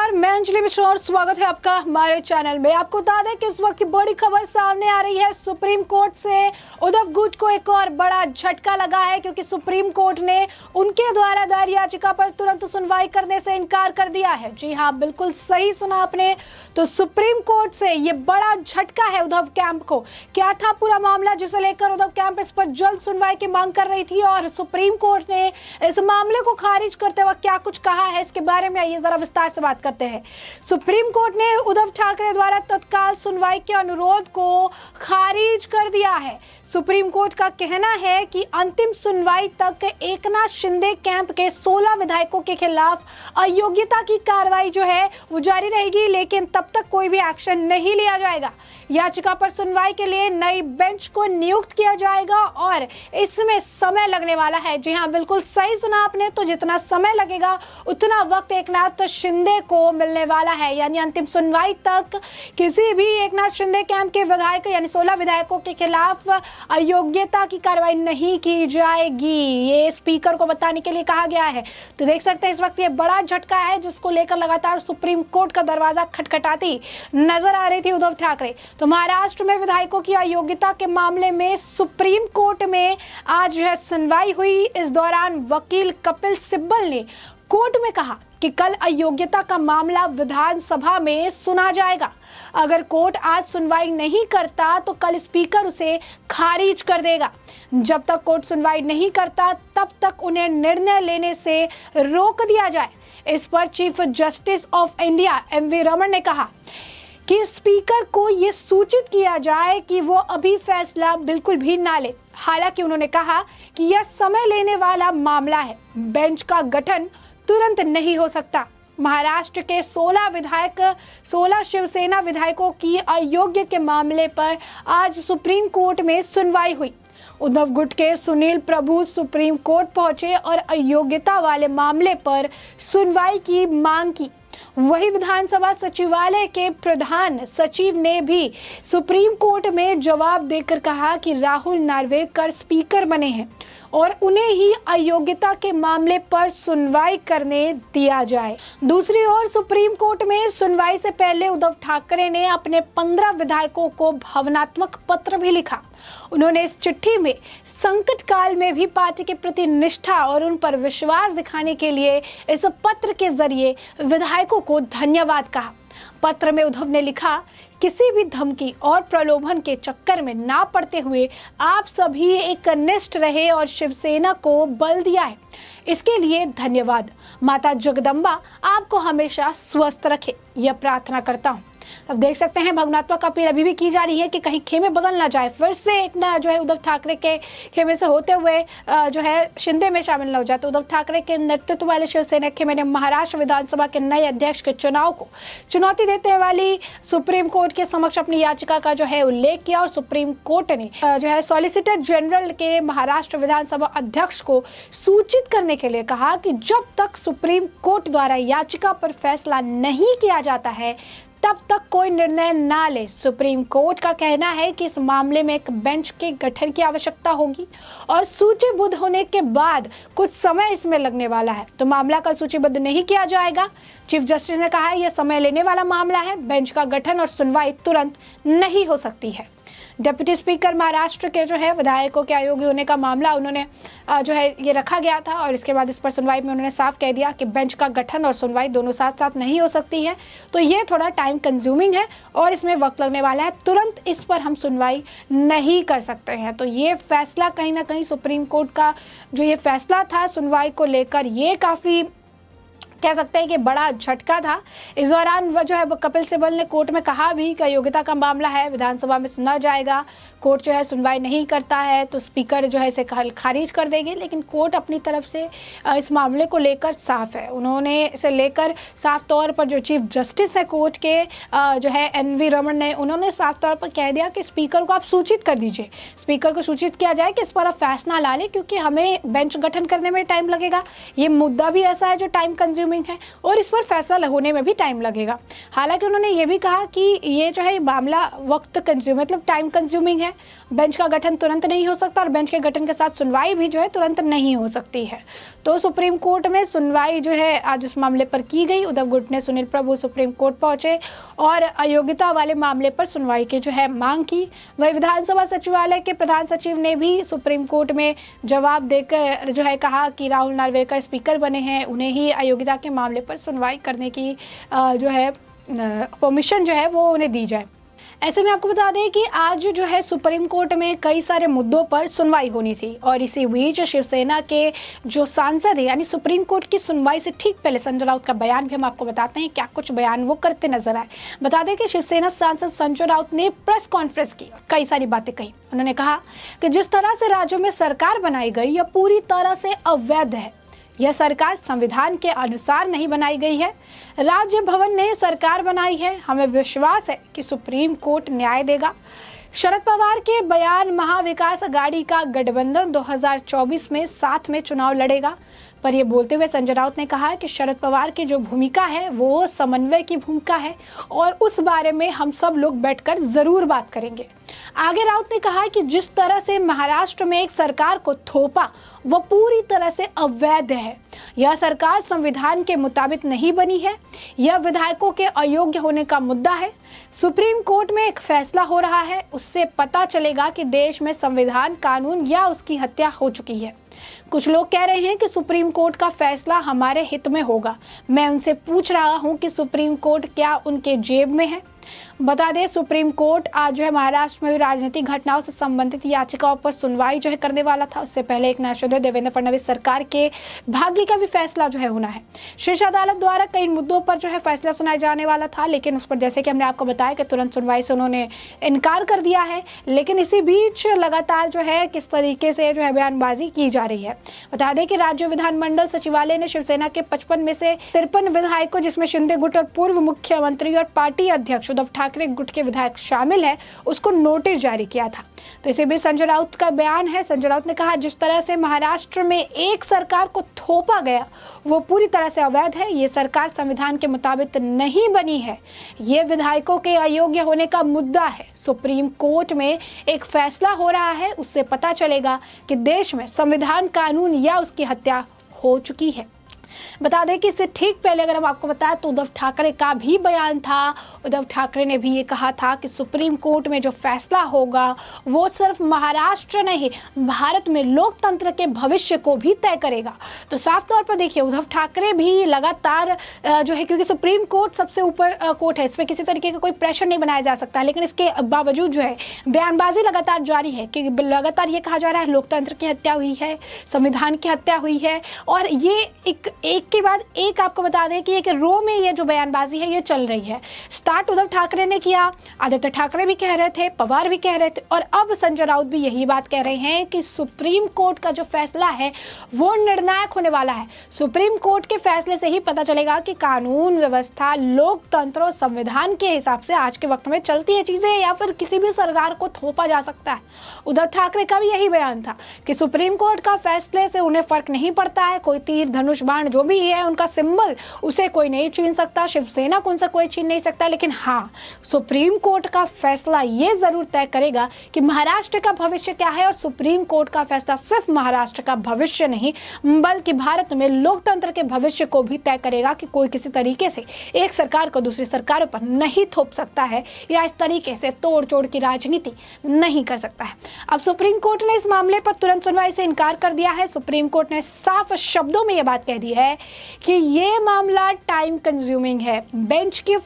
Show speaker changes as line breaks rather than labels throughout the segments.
नमस्कार, मैं अंजलि मिश्रा और स्वागत है आपका हमारे चैनल में। आपको बता दें कि इस वक्त की बड़ी खबर सामने आ रही है। सुप्रीम कोर्ट से उद्धव गुट को एक और बड़ा झटका लगा है, क्योंकि सुप्रीम कोर्ट ने उनके द्वारा दायर याचिका पर तुरंत सुनवाई करने से इनकार कर दिया है। जी हाँ, बिल्कुल सही सुना आपने। तो सुप्रीम कोर्ट से ये बड़ा झटका है उद्धव कैंप को। क्या था पूरा मामला जिसे लेकर उद्धव कैंप इस पर जल्द सुनवाई की मांग कर रही थी, और सुप्रीम कोर्ट ने इस मामले को खारिज करते वक्त क्या कुछ कहा है, इसके बारे में आइए जरा विस्तार से बात करते हैं। सुप्रीम कोर्ट ने उद्धव ठाकरे द्वारा तत्काल सुनवाई के अनुरोध को खारिज कर दिया है। सुप्रीम कोर्ट का कहना है कि अंतिम सुनवाई तक एकनाथ शिंदे कैंप के 16 विधायकों के खिलाफ अयोग्यता की कार्रवाई जो है वो जारी रहेगी, लेकिन तब तक कोई भी एक्शन नहीं लिया जाएगा। याचिका पर सुनवाई के लिए नई बेंच को नियुक्त किया जाएगा और इसमें समय लगने वाला है। जी हाँ, बिल्कुल सही सुना आपने। तो जितना समय लगेगा उतना वक्त एकनाथ शिंदे को मिलने वाला है, यानी अंतिम सुनवाई तक किसी भी एकनाथ शिंदे कैंप के विधायक यानी 16 विधायकों के खिलाफ अयोग्यता की कार्रवाई नहीं की जाएगी, ये स्पीकर को बताने के लिए कहा गया है। तो देख सकते हैं इस वक्त ये बड़ा झटका है, जिसको लेकर लगातार सुप्रीम कोर्ट का दरवाजा खटखटाती नजर आ रही थी उद्धव ठाकरे। तो महाराष्ट्र में विधायकों की अयोग्यता के मामले में सुप्रीम कोर्ट में आज सुनवाई हुई। इस दौरान वकील कपिल सिब्बल ने कोर्ट में कहा कि कल अयोग्यता का मामला विधानसभा में सुना जाएगा। अगर कोर्ट आज सुनवाई नहीं करता तो कल स्पीकर उसे खारिज कर देगा। जब तक कोर्ट सुनवाई नहीं करता तब तक उन्हें निर्णय लेने से रोक दिया जाए। इस पर chief justice of India MV Raman ने कहा कि स्पीकर को यह सूचित किया जाए कि वो अभी फैसला बिल्कुल भी ना ले। हालांकि उन्होंने कहा कि यह समय लेने वाला मामला है, बेंच का गठन तुरंत नहीं हो सकता। महाराष्ट्र के 16 शिवसेना विधायकों की अयोग्य के मामले पर आज सुप्रीम कोर्ट में सुनवाई हुई। उद्धव गुट के सुनील प्रभु सुप्रीम कोर्ट पहुंचे और अयोग्यता वाले मामले पर सुनवाई की मांग की। वही विधानसभा सचिवालय के प्रधान सचिव ने भी सुप्रीम कोर्ट में जवाब देकर कहा कि राहुल नार्वेकर स्पीकर बने हैं और उन्हें ही अयोग्यता के मामले पर सुनवाई करने दिया जाए। दूसरी ओर सुप्रीम कोर्ट में सुनवाई से पहले उद्धव ठाकरे ने अपने 15 विधायकों को भावनात्मक पत्र भी लिखा। उन्होंने इस चिट्ठी में संकट काल में भी पार्टी के प्रति निष्ठा और उन पर विश्वास दिखाने के लिए इस पत्र के जरिए विधायकों को धन्यवाद कहा। पत्र में उद्धव ने लिखा, किसी भी धमकी और प्रलोभन के चक्कर में ना पड़ते हुए आप सभी एकनिष्ठ रहे और शिवसेना को बल दिया है, इसके लिए धन्यवाद। माता जगदम्बा आपको हमेशा स्वस्थ रखे, यह प्रार्थना करता हूँ। अब देख सकते हैं भावनात्मक अपील अभी भी की जा रही है कि कहीं खेमे बदल ना जाए, फिर से एक ना जो है उद्धव ठाकरे के खेमे से होते हुए जो है शिंदे में शामिल न हो जाए। तो उद्धव ठाकरे के नेतृत्व वाले शिवसेना खेमे ने महाराष्ट्र विधानसभा के नए अध्यक्ष के चुनाव को चुनौती देते वाली सुप्रीम कोर्ट के समक्ष अपनी याचिका का जो है उल्लेख किया, और सुप्रीम कोर्ट ने जो है सॉलिसिटर जनरल के महाराष्ट्र विधानसभा अध्यक्ष को सूचित करने के लिए कहा कि जब तक सुप्रीम कोर्ट द्वारा याचिका पर फैसला नहीं किया जाता है तब तक कोई निर्णय ना ले। सुप्रीम कोर्ट का कहना है कि इस मामले में एक बेंच के गठन की आवश्यकता होगी और सूचीबद्ध होने के बाद कुछ समय इसमें लगने वाला है। तो मामला कल सूचीबद्ध नहीं किया जाएगा। चीफ जस्टिस ने कहा है यह समय लेने वाला मामला है, बेंच का गठन और सुनवाई तुरंत नहीं हो सकती है। डिप्टी स्पीकर महाराष्ट्र के जो है विधायकों के अयोग्य होने का मामला उन्होंने जो है ये रखा गया था, और इसके बाद इस पर सुनवाई में उन्होंने साफ कह दिया कि बेंच का गठन और सुनवाई दोनों साथ साथ नहीं हो सकती है। तो ये थोड़ा टाइम कंज्यूमिंग है और इसमें वक्त लगने वाला है, तुरंत इस पर हम सुनवाई नहीं कर सकते हैं। तो ये फैसला कहीं ना कहीं सुप्रीम कोर्ट का जो ये फैसला था सुनवाई को लेकर, ये काफ़ी कह सकते हैं कि बड़ा झटका था। इस दौरान वह जो है कपिल सिब्बल ने कोर्ट में कहा भी कि अयोग्यता का मामला है, विधानसभा में सुना जाएगा, कोर्ट जो है सुनवाई नहीं करता है तो स्पीकर जो है इसे खारिज कर देंगे। लेकिन कोर्ट अपनी तरफ से इस मामले को लेकर साफ है। उन्होंने इसे लेकर साफ तौर पर जो चीफ जस्टिस है कोर्ट के जो है एनवी रमन ने, उन्होंने साफ तौर पर कह दिया कि स्पीकर को आप सूचित कर दीजिए, स्पीकर को सूचित किया जाए कि इस पर आप फैसला ला लें, क्योंकि हमें बेंच गठन करने में टाइम लगेगा। ये मुद्दा भी ऐसा है जो टाइम कंज्यूमिंग कंज्यूमिंग है और इस पर फैसला होने में भी टाइम लगेगा। हालांकि उन्होंने ये भी कहा कि ये जो है मामला वक्त कंज्यूम मतलब टाइम कंज्यूमिंग है, बेंच का गठन तुरंत नहीं हो सकता और बेंच के गठन के साथ सुनवाई भी जो है तुरंत नहीं हो सकती है। तो सुप्रीम कोर्ट में सुनवाई जो है आज इस मामले पर की गई। उद्धव गुट ने सुनील प्रभु सुप्रीम कोर्ट पहुंचे और अयोग्यता वाले मामले पर सुनवाई की जो है मांग की। वही विधानसभा सचिवालय के प्रधान सचिव ने भी सुप्रीम कोर्ट में जवाब देकर जो है कहा कि राहुल नार्वेकर स्पीकर बने हैं, उन्हें ही अयोग्यता के मामले पर सुनवाई करने की जो है परमिशन जो है वो उन्हें दी जाए। ऐसे में आपको बता दें कि आज जो है सुप्रीम कोर्ट में कई सारे मुद्दों पर सुनवाई होनी थी और इसी बीच शिवसेना के जो सांसद है यानी सुप्रीम कोर्ट की सुनवाई से ठीक पहले संजय राउत का बयान भी हम आपको बताते हैं क्या कुछ बयान वो करते नजर आए। बता दें कि शिवसेना सांसद संजय राउत ने प्रेस कॉन्फ्रेंस की और कई सारी बातें कही। उन्होंने कहा कि जिस तरह से राज्यों में सरकार बनाई गई यह पूरी तरह से अवैध है। यह सरकार संविधान के अनुसार नहीं बनाई गई है। राज्य भवन ने सरकार बनाई है। हमें विश्वास है कि सुप्रीम कोर्ट न्याय देगा। शरद पवार के बयान महाविकास अघाड़ी का गठबंधन 2024 में साथ में चुनाव लड़ेगा पर यह बोलते हुए संजय राउत ने कहा कि शरद पवार की जो भूमिका है वो समन्वय की भूमिका है और उस बारे में हम सब लोग बैठकर जरूर बात करेंगे। आगे राउत ने कहा कि जिस तरह से महाराष्ट्र में एक सरकार को थोपा वह पूरी तरह से अवैध है। यह सरकार संविधान के मुताबिक नहीं बनी है। यह विधायकों के अयोग्य होने का मुद्दा है। सुप्रीम कोर्ट में एक फैसला हो रहा है, उससे पता चलेगा कि देश में संविधान कानून या उसकी हत्या हो चुकी है। कुछ लोग कह रहे हैं कि सुप्रीम कोर्ट का फैसला हमारे हित में होगा। मैं उनसे पूछ रहा हूं कि सुप्रीम कोर्ट क्या उनके जेब में है। बता दें सुप्रीम कोर्ट आज जो है महाराष्ट्र में हुई राजनीतिक घटनाओं से संबंधित याचिकाओं पर सुनवाई जो है करने वाला था। उससे पहले एक नायक देवेंद्र फडणवीस सरकार के भाग्य का भी फैसला जो है होना है। शीर्ष अदालत द्वारा कई मुद्दों पर जो है फैसला सुनाया जाने वाला था लेकिन उस पर जैसे कि हमने आपको बताया कि तुरंत सुनवाई से उन्होंने इनकार कर दिया है। लेकिन इसी बीच लगातार जो है किस तरीके से जो है बयानबाजी की जा रही है। बता दें कि राज्य विधानमंडल सचिवालय ने शिवसेना के 55 में से 53 विधायकों जिसमें शिंदे गुट और पूर्व मुख्यमंत्री और पार्टी अध्यक्ष उद्धव ठाकरे गुट के विधायक शामिल है उसको नोटिस जारी किया था। तो इसी बीच संजय राउत का बयान है। संजय राउत ने कहा जिस तरह से महाराष्ट्र में एक सरकार को थोपा गया वो पूरी तरह से अवैध है। ये सरकार संविधान के मुताबिक नहीं बनी है। ये विधायकों के अयोग्य होने का मुद्दा है। सुप्रीम कोर्ट में एक फैसला हो रहा है, उससे पता चलेगा कि देश में संविधान कानून या उसकी हत्या हो चुकी है। बता दें कि इससे ठीक पहले अगर हम आपको बताएं तो उद्धव ठाकरे का भी बयान था। उद्धव ठाकरे ने भी ये कहा था कि सुप्रीम कोर्ट में जो फैसला होगा वो सिर्फ महाराष्ट्र नहीं भारत में लोकतंत्र के भविष्य को भी तय करेगा। तो साफ तौर पर देखिए उद्धव ठाकरे भी लगातार जो है क्योंकि सुप्रीम कोर्ट सबसे ऊपर कोर्ट है, इस पर किसी तरीके का कोई प्रेशर नहीं बनाया जा सकता, लेकिन इसके बावजूद जो है बयानबाजी लगातार जारी है कि लगातार ये कहा जा रहा है लोकतंत्र की हत्या हुई है, संविधान की हत्या हुई है। और ये एक के बाद एक आपको बता दें कि एक रो में ये जो बयानबाजी है ये चल रही है। स्टार्ट उद्धव ठाकरे ने किया, आदित्य ठाकरे भी कह रहे थे, पवार भी कह रहे थे और अब संजय राउत भी यही बात कह रहे हैं कि सुप्रीम कोर्ट का जो फैसला है वो निर्णायक होने वाला है। सुप्रीम कोर्ट के फैसले से ही पता चलेगा कि कानून व्यवस्था लोकतंत्र और संविधान के हिसाब से आज के वक्त में चलती है चीजें या फिर किसी भी सरकार को थोपा जा सकता है। उद्धव ठाकरे का भी यही बयान था कि सुप्रीम कोर्ट का फैसले से उन्हें फर्क नहीं पड़ता है। कोई तीर धनुष बाण जो भी है उनका सिंबल उसे कोई नहीं छीन सकता, शिवसेना को उनसे कोई छीन नहीं सकता। लेकिन हाँ सुप्रीम कोर्ट का फैसला ये जरूर तय करेगा कि महाराष्ट्र का भविष्य क्या है और सुप्रीम कोर्ट का फैसला सिर्फ महाराष्ट्र का भविष्य नहीं बल्कि भारत में लोकतंत्र के भविष्य को भी तय करेगा कि कोई किसी तरीके से एक सरकार को दूसरी सरकारों पर नहीं थोप सकता है या इस तरीके से तोड़ चोड़ की राजनीति नहीं कर सकता है। अब सुप्रीम कोर्ट ने इस मामले पर तुरंत सुनवाई से इनकार कर दिया है। सुप्रीम कोर्ट ने साफ शब्दों में यह बात कह दी है कि ये मामला टाइम कंज्यूमिंग है। बेंच के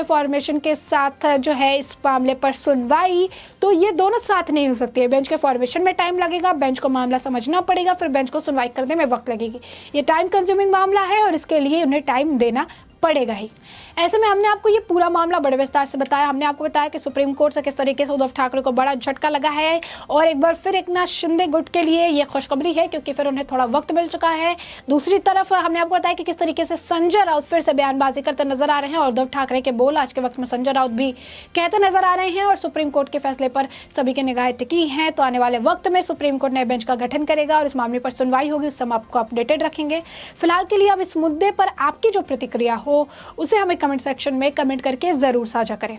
फॉर्मेशन के साथ जो है इस मामले पर सुनवाई तो ये दोनों साथ नहीं हो सकती है। बेंच के फॉर्मेशन में टाइम लगेगा, बेंच को मामला समझना पड़ेगा, फिर बेंच को सुनवाई करने में वक्त लगेगी। ये टाइम कंज्यूमिंग मामला है और इसके लिए उन्हें टाइम देना पड़ेगा ही। ऐसे में हमने आपको ये पूरा मामला बड़े विस्तार से बताया। हमने आपको बताया कि सुप्रीम कोर्ट से किस तरीके से उद्धव ठाकरे को बड़ा झटका लगा है और एक बार फिर एकनाथ शिंदे गुट के लिए ये खुशखबरी है क्योंकि फिर उन्हें थोड़ा वक्त मिल चुका है। दूसरी तरफ हमने आपको बताया कि किस तरीके से संजय राउत फिर से बयानबाजी करते नजर आ रहे हैं और उद्धव ठाकरे के बोल आज के वक्त में संजय राउत भी कहते नजर आ रहे हैं और सुप्रीम कोर्ट के फैसले पर सभी की निगाहें टिकी हैं। तो आने वाले वक्त में सुप्रीम कोर्ट नए बेंच का गठन करेगा और इस मामले पर सुनवाई होगी, उस समय आपको अपडेटेड रखेंगे। फिलहाल के लिए अब इस मुद्दे पर आपकी जो प्रतिक्रिया हो उसे हमें कमेंट सेक्शन में कमेंट करके जरूर साझा करें।